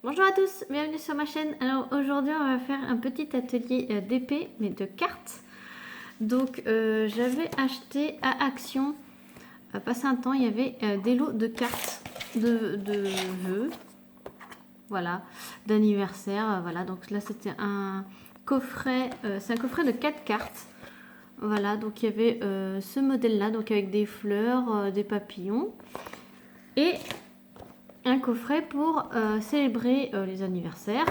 Bonjour à tous, bienvenue sur ma chaîne. Alors aujourd'hui on va faire un petit atelier d'épée mais de cartes. Donc j'avais acheté à Action, passé un temps, il y avait des lots de cartes de vœux, voilà, d'anniversaire, voilà. Donc là c'était un coffret, c'est un coffret de 4 cartes. Voilà, donc il y avait ce modèle là, donc avec des fleurs, des papillons et un coffret pour célébrer les anniversaires.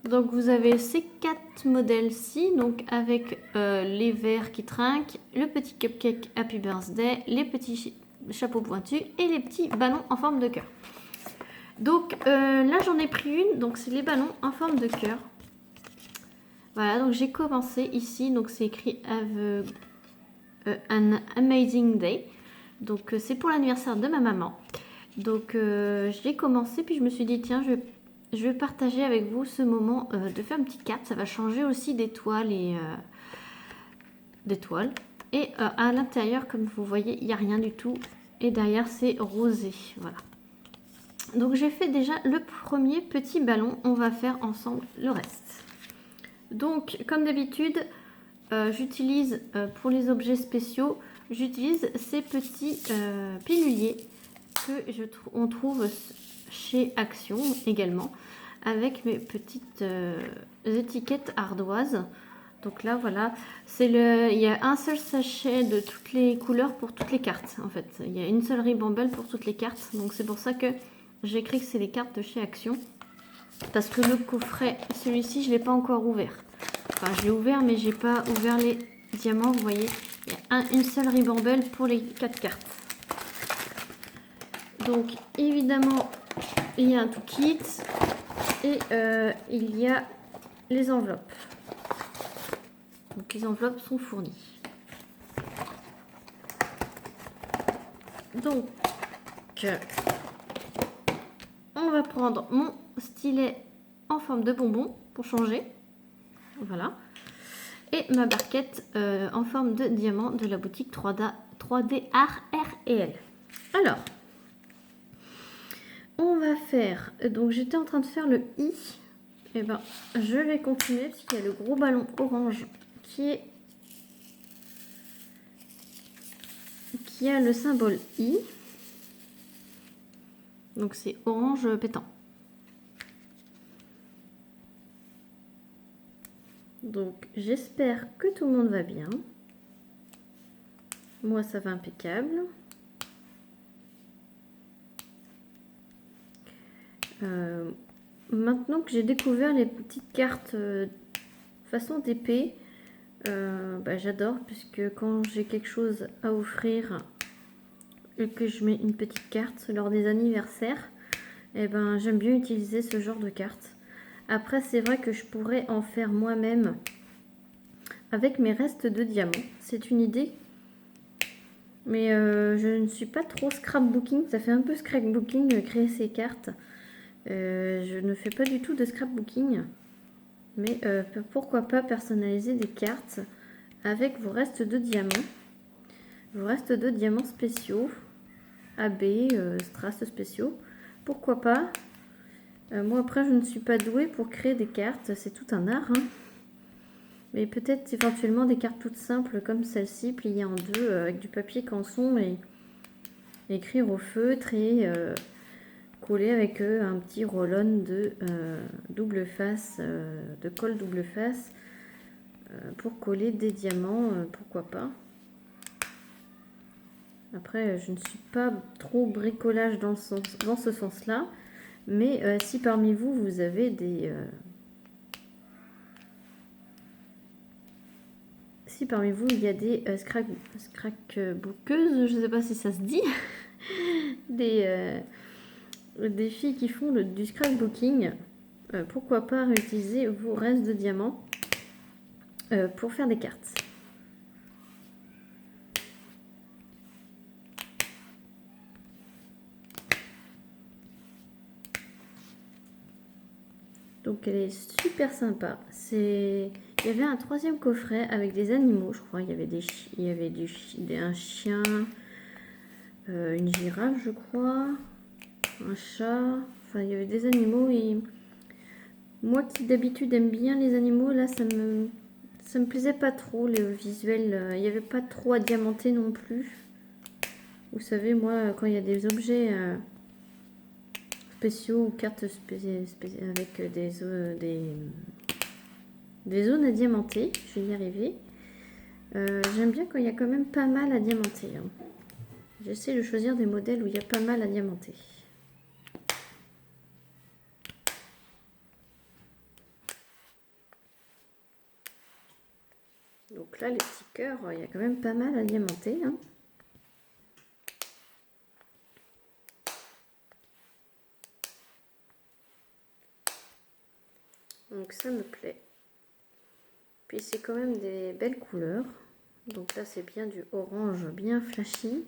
Donc vous avez ces 4 modèles-ci, donc avec les verres qui trinquent, le petit cupcake Happy Birthday, les petits chapeaux pointus et les petits ballons en forme de cœur. Donc là j'en ai pris une, donc c'est les ballons en forme de cœur. Voilà, donc j'ai commencé ici, donc c'est écrit Have an amazing day. Donc c'est pour l'anniversaire de ma maman. Donc j'ai commencé, puis je me suis dit tiens je vais partager avec vous ce moment de faire une petite carte. Ça va changer aussi d'étoiles et d'étoiles. Et à l'intérieur, comme vous voyez, il n'y a rien du tout. Et derrière, c'est rosé. Voilà. Donc j'ai fait déjà le premier petit ballon. On va faire ensemble le reste. Donc comme d'habitude, j'utilise pour les objets spéciaux, j'utilise ces petits piluliers que on trouve chez Action également, avec mes petites étiquettes ardoises. Donc là voilà, il y a un seul sachet de toutes les couleurs pour toutes les cartes en fait. Il y a une seule ribambelle pour toutes les cartes, donc c'est pour ça que j'ai écrit que c'est les cartes de chez Action. Parce que le coffret, celui-ci, je ne l'ai pas encore ouvert. Enfin, je l'ai ouvert, mais j'ai pas ouvert les diamants. Vous voyez, il y a une seule ribambelle pour les 4 cartes. Donc, évidemment, il y a un tout kit. Et il y a les enveloppes. Donc, les enveloppes sont fournies. Donc, on va prendre mon stylet en forme de bonbon pour changer. Voilà. Et ma barquette en forme de diamant de la boutique 3D Art R&L. Alors, on va faire... Donc, j'étais en train de faire le I. Et ben, je vais continuer parce qu'il y a le gros ballon orange qui a le symbole I. Donc, c'est orange pétant. Donc, j'espère que tout le monde va bien. Moi, ça va impeccable. Maintenant que j'ai découvert les petites cartes façon d'épée, j'adore, puisque quand j'ai quelque chose à offrir et que je mets une petite carte lors des anniversaires, et ben, j'aime bien utiliser ce genre de carte. Après, c'est vrai que je pourrais en faire moi-même avec mes restes de diamants. C'est une idée. Mais je ne suis pas trop scrapbooking. Ça fait un peu scrapbooking créer ces cartes. Je ne fais pas du tout de scrapbooking. Mais pourquoi pas personnaliser des cartes avec vos restes de diamants. Vos restes de diamants spéciaux. AB, strass spéciaux. Pourquoi pas. Moi après je ne suis pas douée pour créer des cartes. C'est tout un art. Hein. Mais peut-être éventuellement des cartes toutes simples comme celle-ci, pliées en deux avec du papier canson et écrire au feutre et coller avec un petit roll-on de double face, de colle double face pour coller des diamants, pourquoi pas. Après, je ne suis pas trop bricolage dans ce sens-là, mais si parmi vous, vous avez des... si parmi vous, il y a des scrapbookeuses, je ne sais pas si ça se dit, des filles qui font du scrapbooking, pourquoi pas réutiliser vos restes de diamants pour faire des cartes. Donc elle est super sympa. Il y avait un troisième coffret avec des animaux, je crois. Il y avait un chien, une girafe, je crois. un chat. Enfin, il y avait des animaux et moi qui d'habitude aime bien les animaux, là ça me plaisait pas trop le visuel. Il n'y avait pas trop à diamanter non plus. Vous savez, moi quand il y a des objets spéciaux ou cartes avec des zones à diamanter, je vais y arriver. J'aime bien quand il y a quand même pas mal à diamanter. Hein. J'essaie de choisir des modèles où il y a pas mal à diamanter. Donc là, les petits cœurs, il y a quand même pas mal à diamanter. Hein. Donc ça me plaît. Puis c'est quand même des belles couleurs. Donc là, c'est bien du orange bien flashy.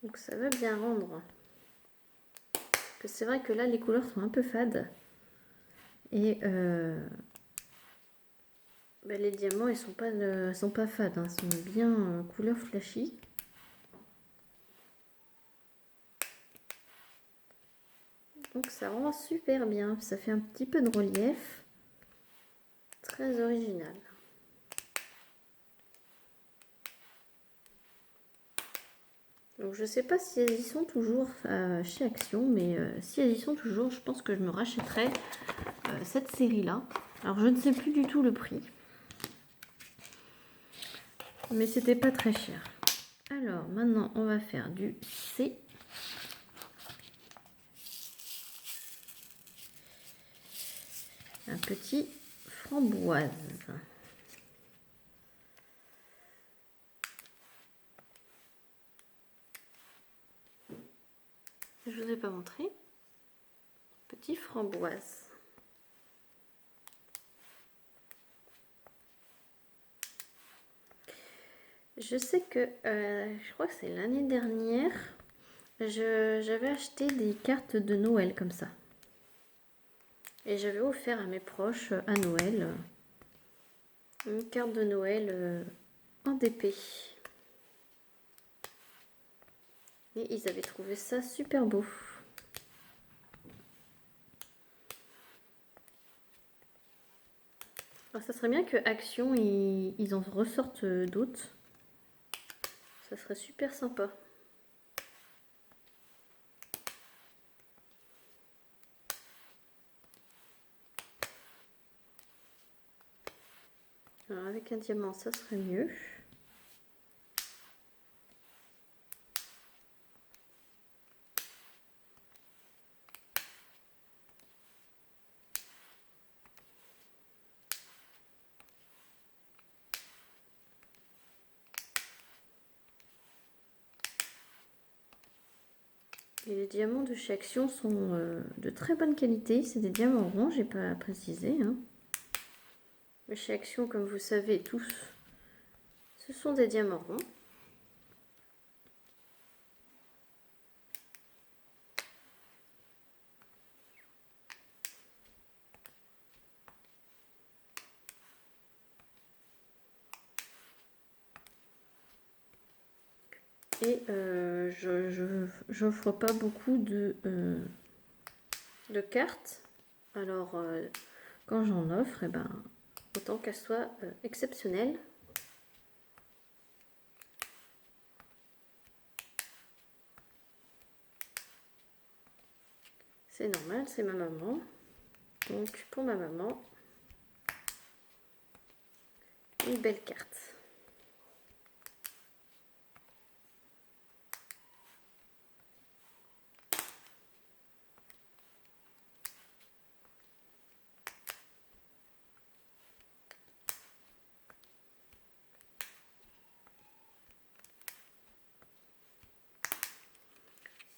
Donc ça va bien rendre. C'est vrai que là, les couleurs sont un peu fades. Et les diamants, ils sont pas fades. Hein, ils sont bien couleur flashy. Donc ça rend super bien. Ça fait un petit peu de relief. Très original. Donc je sais pas si elles y sont toujours chez Action, mais si elles y sont toujours, je pense que je me rachèterai cette série-là. Alors je ne sais plus du tout le prix, mais c'était pas très cher. Alors maintenant on va faire du C. Un petit framboise. Je vous ai pas montré. Petit framboise. Je sais que, je crois que c'est l'année dernière, j'avais acheté des cartes de Noël comme ça. Et j'avais offert à mes proches à Noël une carte de Noël en DP. Et ils avaient trouvé ça super beau. Alors ça serait bien que Action, ils en ressortent d'autres. Ça serait super sympa. Alors avec un diamant, ça serait mieux. Et les diamants de chez Action sont de très bonne qualité. C'est des diamants ronds, j'ai pas précisé. Hein. Mais chez Action, comme vous savez tous, ce sont des diamants ronds. Et je n'offre pas beaucoup de cartes. Alors, quand j'en offre, autant qu'elle soit exceptionnelle. C'est normal, c'est ma maman. Donc, pour ma maman, une belle carte.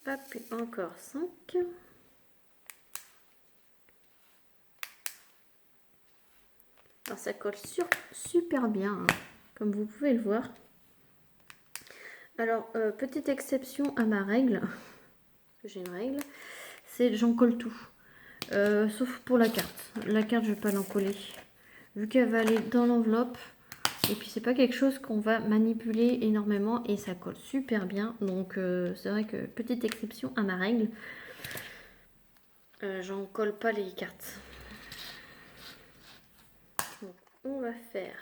Hop, et encore 5. Alors ça colle super bien, hein, comme vous pouvez le voir. Alors, petite exception à ma règle, j'ai une règle, c'est j'en colle tout. Sauf pour la carte. La carte, je ne vais pas l'en coller. Vu qu'elle va aller dans l'enveloppe, Et puis c'est pas quelque chose qu'on va manipuler énormément et ça colle super bien. Donc c'est vrai que petite exception à ma règle, j'en colle pas les cartes. Donc on va faire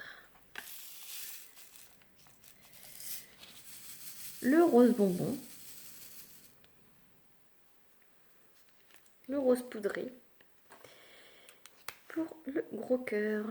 le rose bonbon, le rose poudré pour le gros cœur.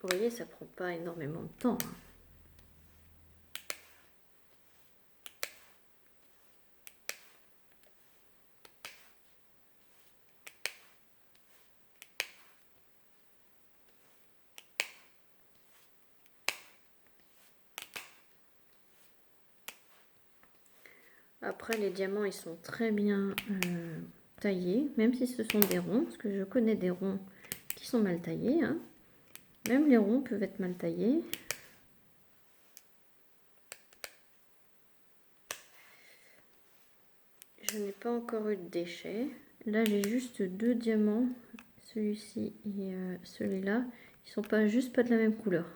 Vous voyez, ça prend pas énormément de temps. Après, les diamants, ils sont très bien taillés, même si ce sont des ronds, parce que je connais des ronds qui sont mal taillés. Hein. Même les ronds peuvent être mal taillés. Je n'ai pas encore eu de déchets. Là, j'ai juste 2 diamants, celui-ci et celui-là. Ils sont pas juste pas de la même couleur.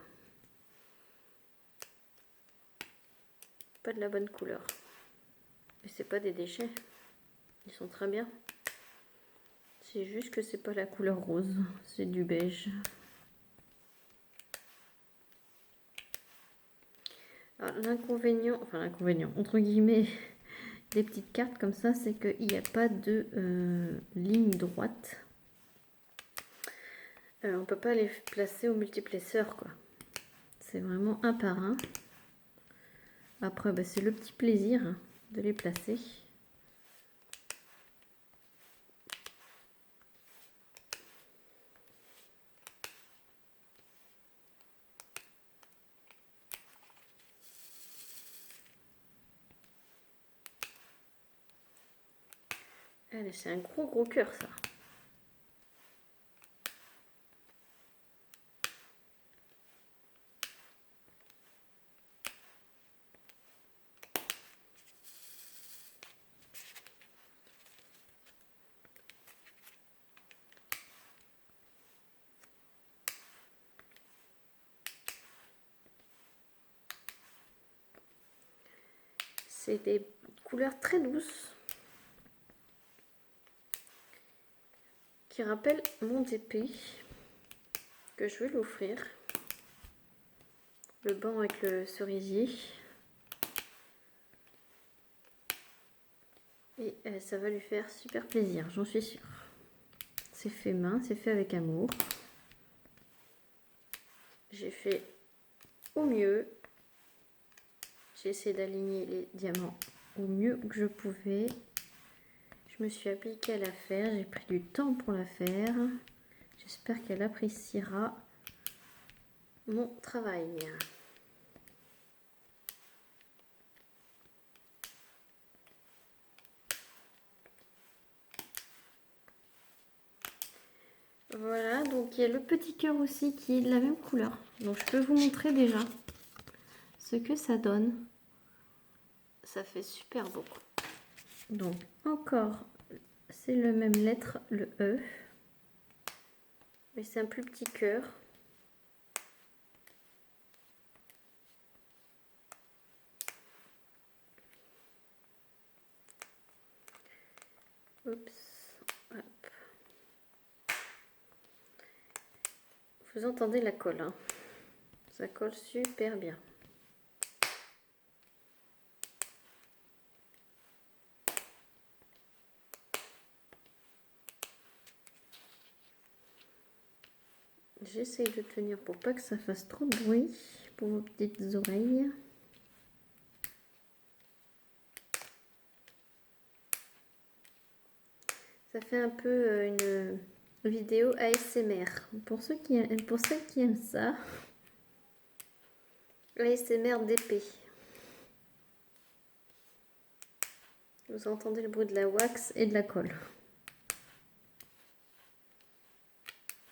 Pas de la bonne couleur. Mais c'est pas des déchets. Ils sont très bien. C'est juste que c'est pas la couleur rose, c'est du beige. L'inconvénient, enfin l'inconvénient, entre guillemets, des petites cartes comme ça, c'est qu'il n'y a pas de ligne droite. On peut pas les placer au multiplaceur, quoi. C'est vraiment un par un. Après, bah, c'est le petit plaisir hein, de les placer. Allez, c'est un gros cœur, ça. C'est des couleurs très douces qui rappellent mon épée que je vais l'offrir. Le banc avec le cerisier. Et ça va lui faire super plaisir, j'en suis sûre. C'est fait main, c'est fait avec amour. J'ai fait au mieux. J'ai essayé d'aligner les diamants au mieux que je pouvais. Je me suis appliquée à la faire. J'ai pris du temps pour la faire. J'espère qu'elle appréciera mon travail. Voilà, donc il y a le petit cœur aussi qui est de la même couleur. Donc je peux vous montrer déjà ce que ça donne. Ça fait super beau. Donc encore, c'est le même lettre, le E. Mais c'est un plus petit cœur. Oups. Hop. Vous entendez la colle, hein. Ça colle super bien. J'essaye de tenir pour pas que ça fasse trop de bruit pour vos petites oreilles. Ça fait un peu une vidéo ASMR. Pour ceux qui aiment ça, ASMR d'épée. Vous entendez le bruit de la wax et de la colle.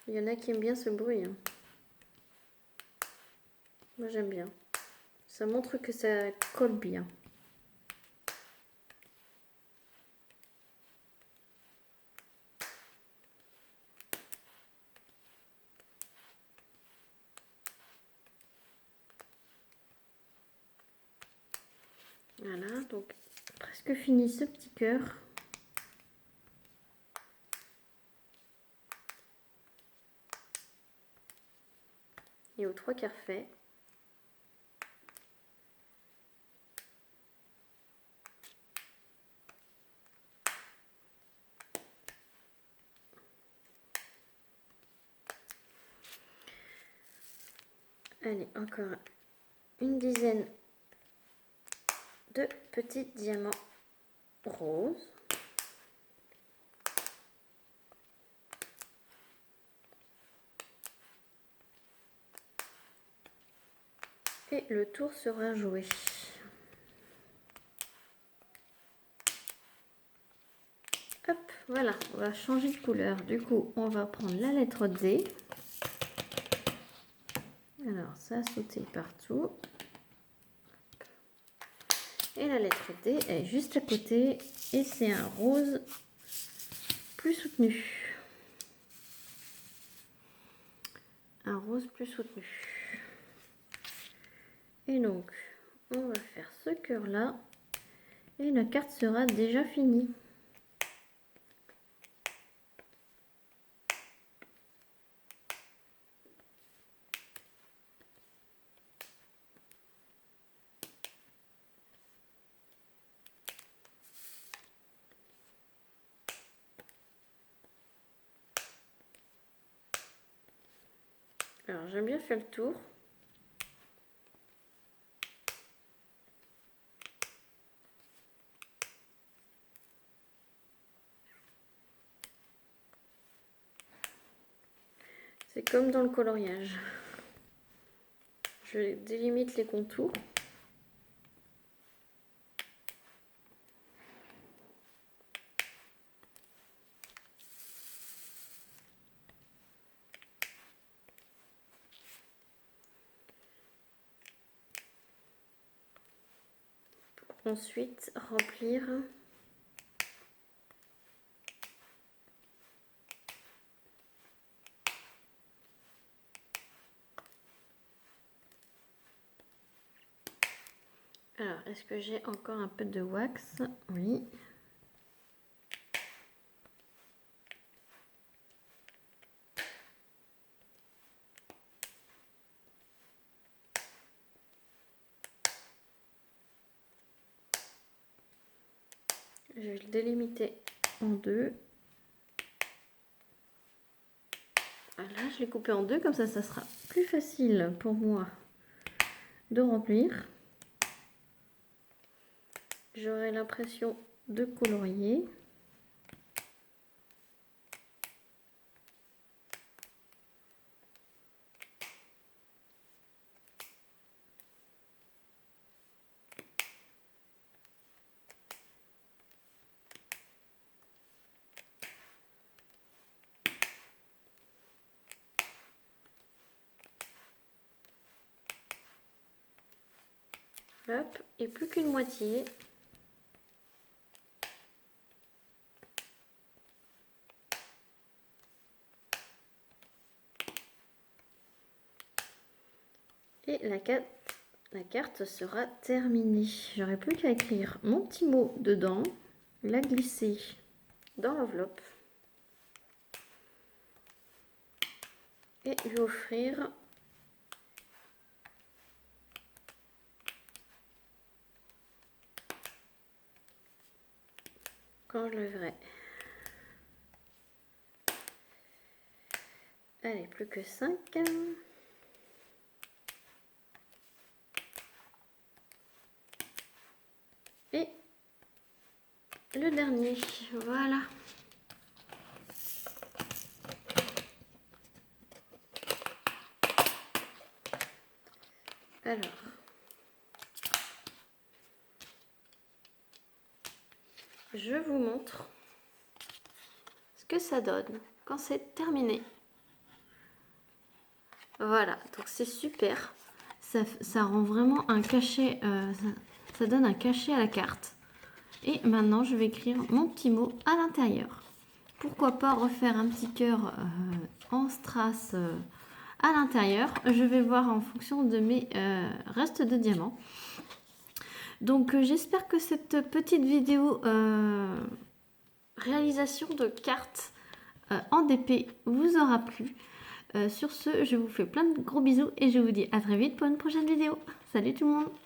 Il y en a qui aiment bien ce bruit, hein. Moi j'aime bien. Ça montre que ça colle bien. Voilà, donc presque fini ce petit cœur. Et aux 3/4 fait. Allez, encore une dizaine de petits diamants roses. Et le tour sera joué. Hop, voilà, on va changer de couleur. Du coup, on va prendre la lettre D. Alors, ça a sauté partout. Et la lettre D est juste à côté. Et c'est un rose plus soutenu. Un rose plus soutenu. Et donc, on va faire ce cœur-là. Et la carte sera déjà finie. Alors, j'aime bien faire le tour. C'est comme dans le coloriage. Je délimite les contours. Pour ensuite remplir Alors, est-ce que j'ai encore un peu de wax? Oui. Je vais le délimiter en deux. Voilà, je l'ai coupé en deux, comme ça sera plus facile pour moi de remplir. J'aurai l'impression de colorier. Hop, et plus qu'une moitié. Et la carte sera terminée. J'aurai plus qu'à écrire mon petit mot dedans, la glisser dans l'enveloppe et lui offrir quand je le verrai. Allez, plus que 5. Et le dernier, voilà. Alors, je vous montre ce que ça donne quand c'est terminé. Voilà, donc c'est super. Ça rend vraiment un cachet, ça donne un cachet à la carte. Et maintenant, je vais écrire mon petit mot à l'intérieur. Pourquoi pas refaire un petit cœur en strass à l'intérieur. Je vais voir en fonction de mes restes de diamants. Donc j'espère que cette petite vidéo réalisation de cartes en DP vous aura plu. Sur ce, je vous fais plein de gros bisous et je vous dis à très vite pour une prochaine vidéo. Salut tout le monde!